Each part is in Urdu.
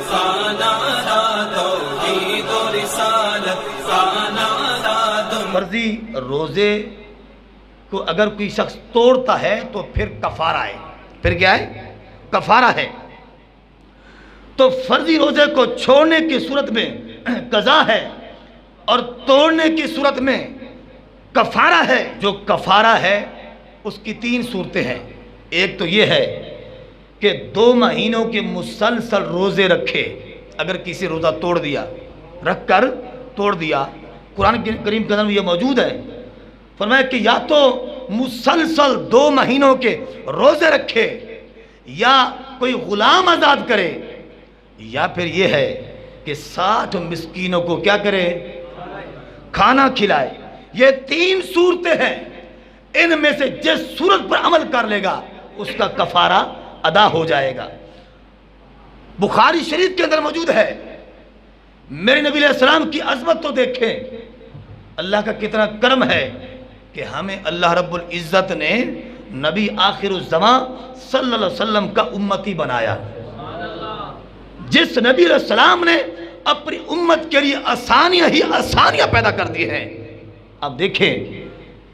کا نعرہ توحید و رسالت کا نعرہ فرضی روزے کو اگر کوئی شخص توڑتا ہے تو پھر کفارہ ہے. پھر کیا ہے؟ کفارہ ہے. تو فرضی روزے کو چھوڑنے کی صورت میں قضا ہے اور توڑنے کی صورت میں کفارہ ہے. جو کفارہ ہے اس کی 3 صورتیں ہیں. ایک تو یہ ہے کہ 2 مہینوں کے مسلسل روزے رکھے. اگر کسی روزہ توڑ دیا، رکھ کر توڑ دیا، قرآن کریم کے اندر یہ موجود ہے، فرمایا کہ یا تو مسلسل 2 مہینوں کے روزے رکھے، یا کوئی غلام آزاد کرے، یا پھر یہ ہے کہ 60 مسکینوں کو کیا کرے؟ کھانا کھلائے. یہ 3 صورتیں ہیں. ان میں سے جس صورت پر عمل کر لے گا اس کا کفارہ ادا ہو جائے گا. بخاری شریف کے اندر موجود ہے. میرے نبی علیہ السلام کی عظمت تو دیکھیں، اللہ کا کتنا کرم ہے کہ ہمیں اللہ رب العزت نے نبی آخر الزمان صلی اللہ علیہ وسلم کا امتی بنایا. جس نبی علیہ السلام نے اپنی امت کے لیے آسانیاں ہی آسانیاں پیدا کر دی ہیں. اب دیکھیں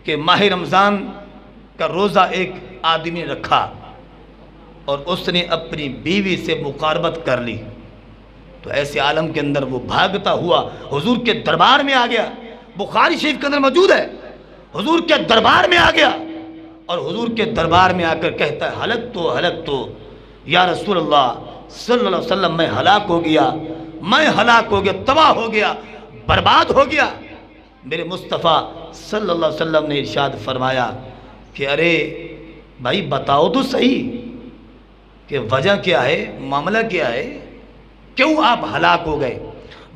کہ ماہ رمضان کا روزہ ایک آدمی نے رکھا اور اس نے اپنی بیوی سے مقاربت کر لی، تو ایسے عالم کے اندر وہ بھاگتا ہوا حضور کے دربار میں آ گیا. بخاری شریف کے اندر موجود ہے. حضور کے دربار میں آ گیا اور حضور کے دربار میں آ کر کہتا ہے ہلک تو یا رسول اللہ صلی اللہ علیہ وسلم، میں ہلاک ہو گیا، تباہ ہو گیا، برباد ہو گیا. میرے مصطفیٰ صلی اللہ علیہ وسلم نے ارشاد فرمایا کہ ارے بھائی بتاؤ تو صحیح کہ وجہ کیا ہے، معاملہ کیا ہے، کیوں آپ ہلاک ہو گئے،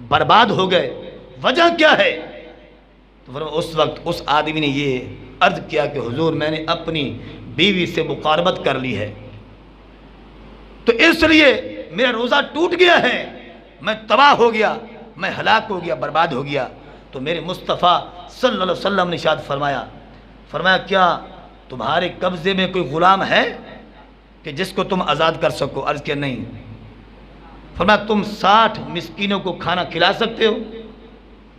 برباد ہو گئے، وجہ کیا ہے؟ تو اس وقت اس آدمی نے یہ عرض کیا کہ حضور میں نے اپنی بیوی سے مقاربت کر لی ہے، تو اس لیے میرا روزہ ٹوٹ گیا ہے، میں تباہ ہو گیا، میں ہلاک ہو گیا، برباد ہو گیا. تو میرے مصطفیٰ صلی اللہ علیہ وسلم نے ارشاد فرمایا کیا تمہارے قبضے میں کوئی غلام ہے کہ جس کو تم آزاد کر سکو؟ عرض کیا نہیں. فرمایا تم 60 مسکینوں کو کھانا کھلا سکتے ہو؟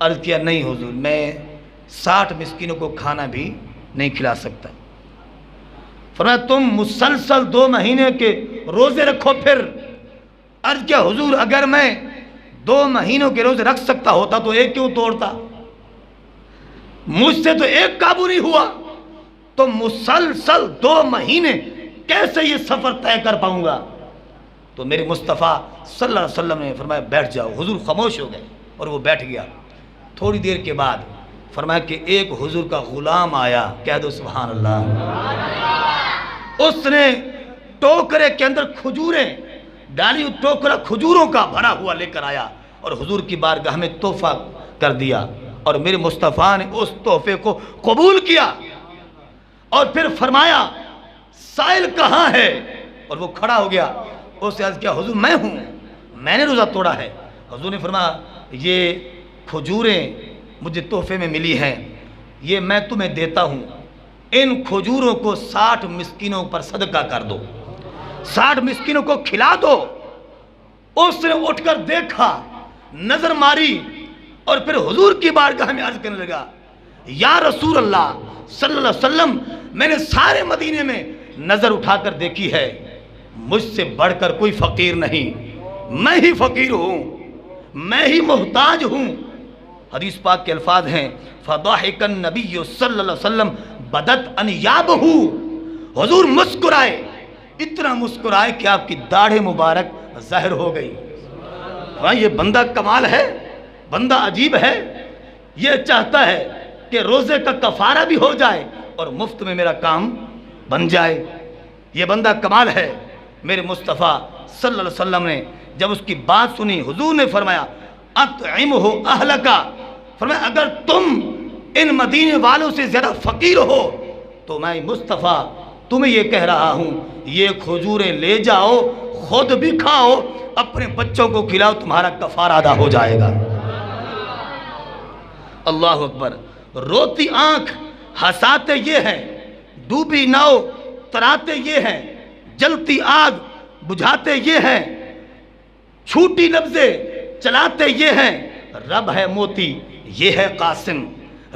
عرض کیا نہیں حضور، میں 60 مسکینوں کو کھانا بھی نہیں کھلا سکتا. فرمایا تم مسلسل 2 مہینے کے روزے رکھو پھر؟ عرض کیا حضور اگر میں 2 مہینوں کے روزے رکھ سکتا ہوتا تو ایک کیوں توڑتا؟ مجھ سے تو ایک قابو نہیں ہوا، تو مسلسل 2 مہینے کیسے یہ سفر طے کر پاؤں گا؟ تو میرے مصطفیٰ صلی اللہ علیہ وسلم نے فرمایا بیٹھ جاؤ. حضور خاموش ہو گئے اور وہ بیٹھ گیا. تھوڑی دیر کے بعد فرمایا کہ ایک حضور کا غلام آیا، کہہ دو سبحان اللہ. اس نے ٹوکرے کے اندر کھجوریں ڈالی، ٹوکرا کھجوروں کا بھرا ہوا لے کر آیا اور حضور کی بارگاہ میں تحفہ کر دیا، اور میرے مصطفیٰ نے اس تحفے کو قبول کیا اور پھر فرمایا سائل کہاں ہے؟ اور وہ کھڑا ہو گیا. اس نے عرض کیا حضور میں ہوں، میں نے روزہ توڑا ہے. حضور نے فرمایا یہ کھجوریں مجھے تحفے میں ملی ہیں، یہ میں تمہیں دیتا ہوں، ان کھجوروں کو 60 مسکینوں پر صدقہ کر دو، 60 مسکینوں کو کھلا دو. اس نے اٹھ کر دیکھا، نظر ماری اور پھر حضور کی بارگاہ میں عرض کرنے لگا یا رسول اللہ صلی اللہ علیہ وسلم، میں نے سارے مدینے میں نظر اٹھا کر دیکھی ہے، مجھ سے بڑھ کر کوئی فقیر نہیں، میں ہی فقیر ہوں، میں ہی محتاج ہوں. حدیث پاک کے الفاظ ہیں فضحک النبی صلی اللہ علیہ وسلم بدت انیابہ، حضور مسکرائے، اتنا مسکرائے کہ آپ کی داڑھ مبارک ظاہر ہو گئی. یہ بندہ کمال ہے، بندہ عجیب ہے، یہ چاہتا ہے کہ روزے کا کفارہ بھی ہو جائے اور مفت میں میرا کام بن جائے. یہ بندہ کمال ہے. میرے مصطفیٰ صلی اللہ علیہ وسلم نے جب اس کی بات سنی، حضور نے فرمایا اطعمہ اہلک، فرمایا اگر تم ان مدینے والوں سے زیادہ فقیر ہو تو میں مصطفیٰ تمہیں یہ کہہ رہا ہوں، یہ کھجوریں لے جاؤ، خود بھی کھاؤ، اپنے بچوں کو کھلاؤ، تمہارا کفارہ ادا ہو جائے گا. اللہ اکبر. روتی آنکھ ہنساتے یہ ہیں، ڈوبی ناؤ تراتے یہ ہیں، جلتی آگ بجھاتے یہ ہیں. چھوٹی لفظیں چلاتے یہ ہیں، رب ہے موتی یہ ہے قاسم،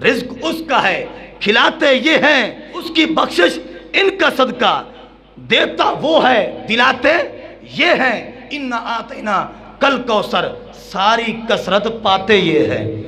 رزق اس کا ہے کھلاتے یہ ہیں، اس کی بخشش ان کا صدقہ، دیتا وہ ہے دلاتے یہ ہیں، اِنَّا آتَيْنَا کل کوثر، ساری کثرت پاتے یہ ہے۔